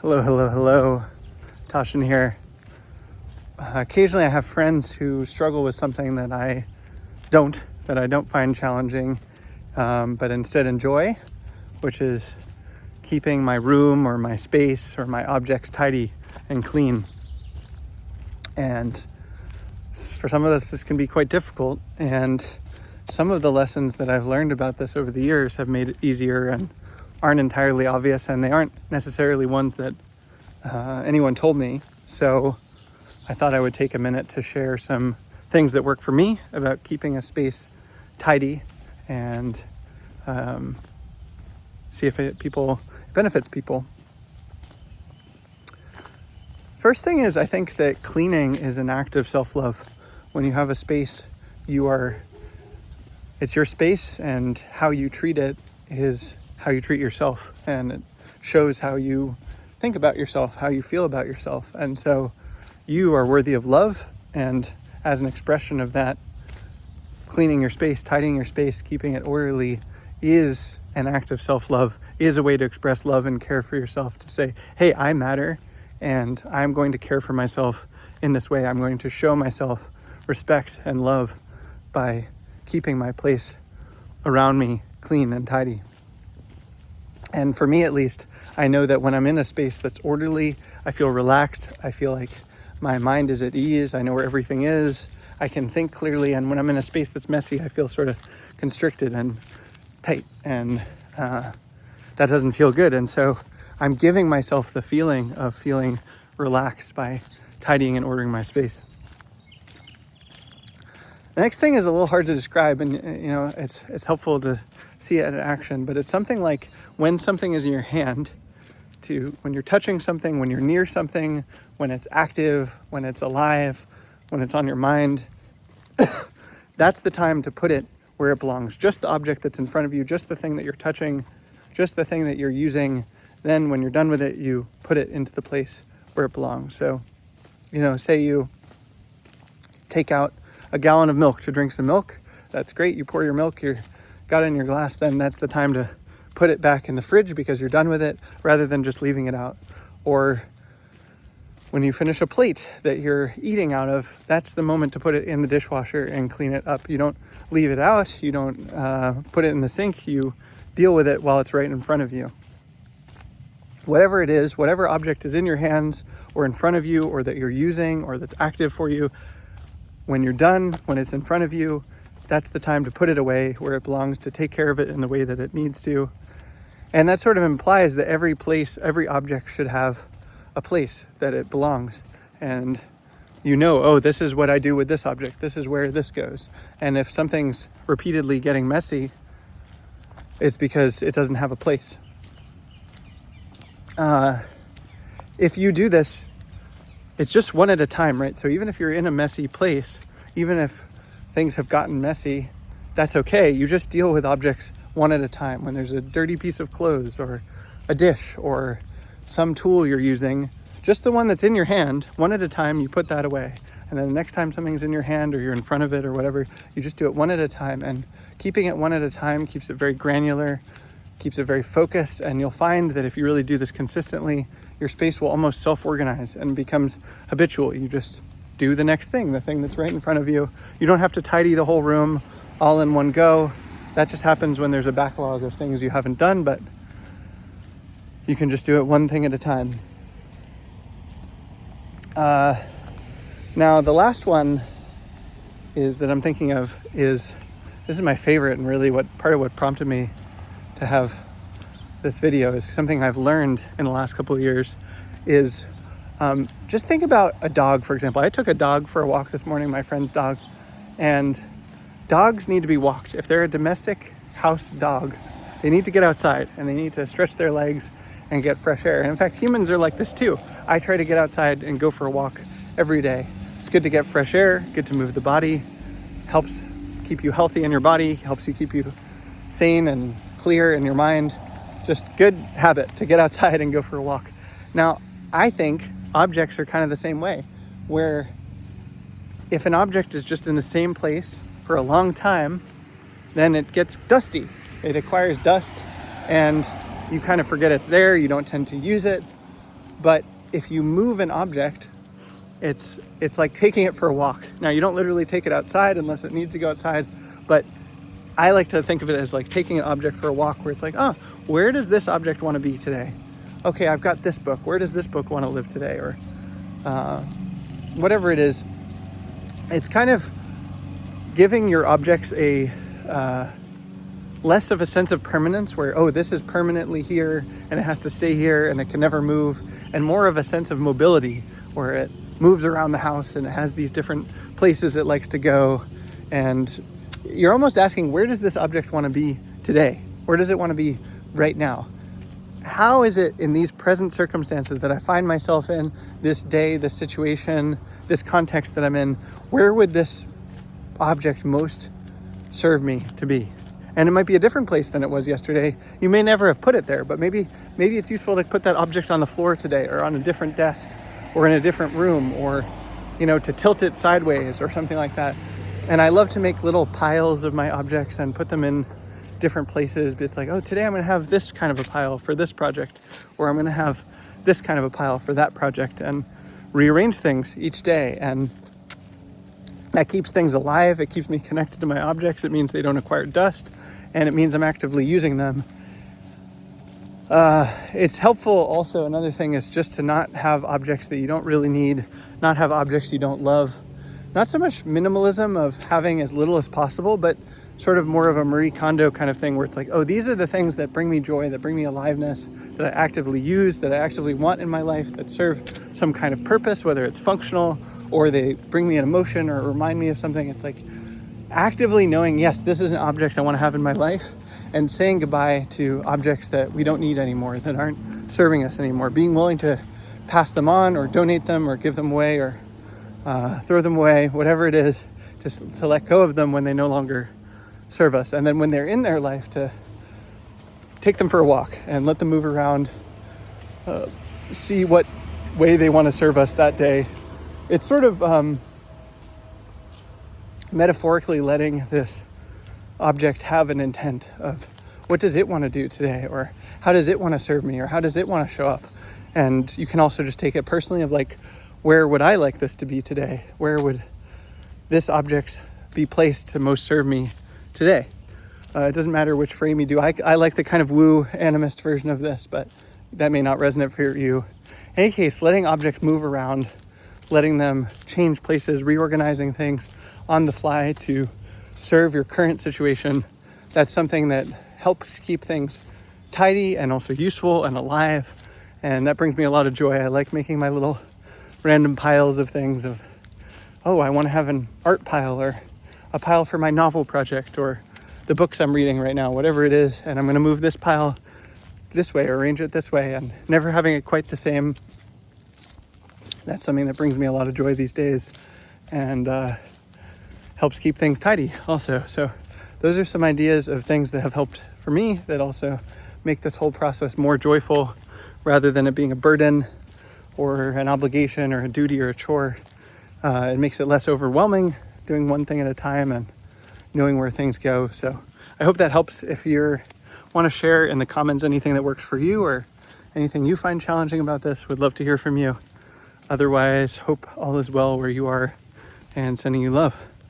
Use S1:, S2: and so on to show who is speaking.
S1: Hello, hello, hello. Toshin here. Occasionally I have friends who struggle with something that I don't find challenging, but instead enjoy, which is keeping my room or my space or my objects tidy and clean. And for some of us, this can be quite difficult. And some of the lessons that I've learned about this over the years have made it easier and aren't entirely obvious, and they aren't necessarily ones that anyone told me. So I thought I would take a minute to share some things that work for me about keeping a space tidy and see if it benefits people. First thing is, I think that cleaning is an act of self-love. When you have a space, it's your space, and how you treat it is how you treat yourself, and it shows how you think about yourself, how you feel about yourself. And so you are worthy of love, and as an expression of that, cleaning your space, tidying your space, keeping it orderly is an act of self-love, is a way to express love and care for yourself, to say, hey, I matter, and I'm going to care for myself in this way. I'm going to show myself respect and love by keeping my place around me clean and tidy. And for me, at least, I know that when I'm in a space that's orderly, I feel relaxed. I feel like my mind is at ease. I know where everything is. I can think clearly. And when I'm in a space that's messy, I feel sort of constricted and tight. And that doesn't feel good. And so I'm giving myself the feeling of feeling relaxed by tidying and ordering my space. The next thing is a little hard to describe, and it's helpful to see it in action, but it's something like when something is in your hand, when you're touching something, when you're near something, when it's active, when it's alive, when it's on your mind, that's the time to put it where it belongs. Just the object that's in front of you, just the thing that you're touching, just the thing that you're using. Then when you're done with it, you put it into the place where it belongs. So, say you take out a gallon of milk to drink some milk. That's great. You pour your milk, you got it in your glass, then that's the time to put it back in the fridge because you're done with it, rather than just leaving it out. Or when you finish a plate that you're eating out of, that's the moment to put it in the dishwasher and clean it up. You don't leave it out. You don't put it in the sink. You deal with it while it's right in front of you. Whatever it is, whatever object is in your hands or in front of you or that you're using or that's active for you, when you're done, when it's in front of you, that's the time to put it away where it belongs, to take care of it in the way that it needs to. And that sort of implies that every object should have a place that it belongs. And this is what I do with this object. This is where this goes. And if something's repeatedly getting messy, it's because it doesn't have a place. If you do this, it's just one at a time, right? So even if you're in a messy place, even if things have gotten messy, that's okay. You just deal with objects one at a time. When there's a dirty piece of clothes or a dish or some tool you're using, just the one that's in your hand, one at a time, you put that away. And then the next time something's in your hand or you're in front of it or whatever, you just do it one at a time. And keeping it one at a time keeps it very granular, keeps it very focused. And you'll find that if you really do this consistently, your space will almost self-organize and becomes habitual. You just do the next thing, the thing that's right in front of you. You don't have to tidy the whole room all in one go. That just happens when there's a backlog of things you haven't done, but you can just do it one thing at a time. Now, the last one that I'm thinking of this is my favorite, and really part of what prompted me to have this video is something I've learned in the last couple of years is just think about a dog, for example. I took a dog for a walk this morning, my friend's dog, and dogs need to be walked. If they're a domestic house dog, they need to get outside and they need to stretch their legs and get fresh air. And in fact, humans are like this too. I try to get outside and go for a walk every day. It's good to get fresh air, good to move the body, helps keep you healthy in your body, helps you keep you sane and clear in your mind. Just good habit to get outside and go for a walk. Now, I think objects are kind of the same way, where if an object is just in the same place for a long time, then it gets dusty. It acquires dust and you kind of forget it's there. You don't tend to use it. But if you move an object, it's like taking it for a walk. Now, you don't literally take it outside unless it needs to go outside, but I like to think of it as like taking an object for a walk, where it's like, oh, where does this object want to be today? Okay, I've got this book. Where does this book want to live today? Or whatever it is. It's kind of giving your objects a less of a sense of permanence, where, oh, this is permanently here and it has to stay here and it can never move, and more of a sense of mobility, where it moves around the house and it has these different places it likes to go. And you're almost asking, where does this object want to be today? Where does it want to be right now? How is it in these present circumstances that I find myself in, this day, this situation, this context that I'm in, where would this object most serve me to be? And it might be a different place than it was yesterday. You may never have put it there, but maybe it's useful to put that object on the floor today, or on a different desk, or in a different room, or, to tilt it sideways or something like that. And I love to make little piles of my objects and put them in different places. But it's like, oh, today I'm going to have this kind of a pile for this project, or I'm going to have this kind of a pile for that project, and rearrange things each day. And that keeps things alive. It keeps me connected to my objects. It means they don't acquire dust, and it means I'm actively using them. It's helpful also, another thing is just to not have objects that you don't really need, not have objects you don't love. Not so much minimalism of having as little as possible, but sort of more of a Marie Kondo kind of thing, where it's like, oh, these are the things that bring me joy, that bring me aliveness, that I actively use, that I actively want in my life, that serve some kind of purpose, whether it's functional or they bring me an emotion or remind me of something. It's like actively knowing, yes, this is an object I want to have in my life, and saying goodbye to objects that we don't need anymore, that aren't serving us anymore. Being willing to pass them on, or donate them, or give them away, or throw them away, whatever it is, just to let go of them when they no longer serve us. And then when they're in their life, to take them for a walk and let them move around, see what way they want to serve us that day. It's sort of metaphorically letting this object have an intent of, what does it want to do today, or how does it want to serve me, or how does it want to show up? And you can also just take it personally of like, where would I like this to be today? Where would this object be placed to most serve me today? It doesn't matter which frame you do. I like the kind of woo animist version of this, but that may not resonate for you. In any case, letting objects move around, letting them change places, reorganizing things on the fly to serve your current situation, that's something that helps keep things tidy and also useful and alive. And that brings me a lot of joy. I like making my little random piles of things of, oh, I want to have an art pile, or a pile for my novel project, or the books I'm reading right now, whatever it is. And I'm going to move this pile this way, or arrange it this way, and never having it quite the same. That's something that brings me a lot of joy these days, and helps keep things tidy also. So those are some ideas of things that have helped for me, that also make this whole process more joyful, rather than it being a burden or an obligation or a duty or a chore. It makes it less overwhelming, doing one thing at a time and knowing where things go. So I hope that helps. If you want to share in the comments anything that works for you, or anything you find challenging about this, would love to hear from you. Otherwise, hope all is well where you are, and sending you love.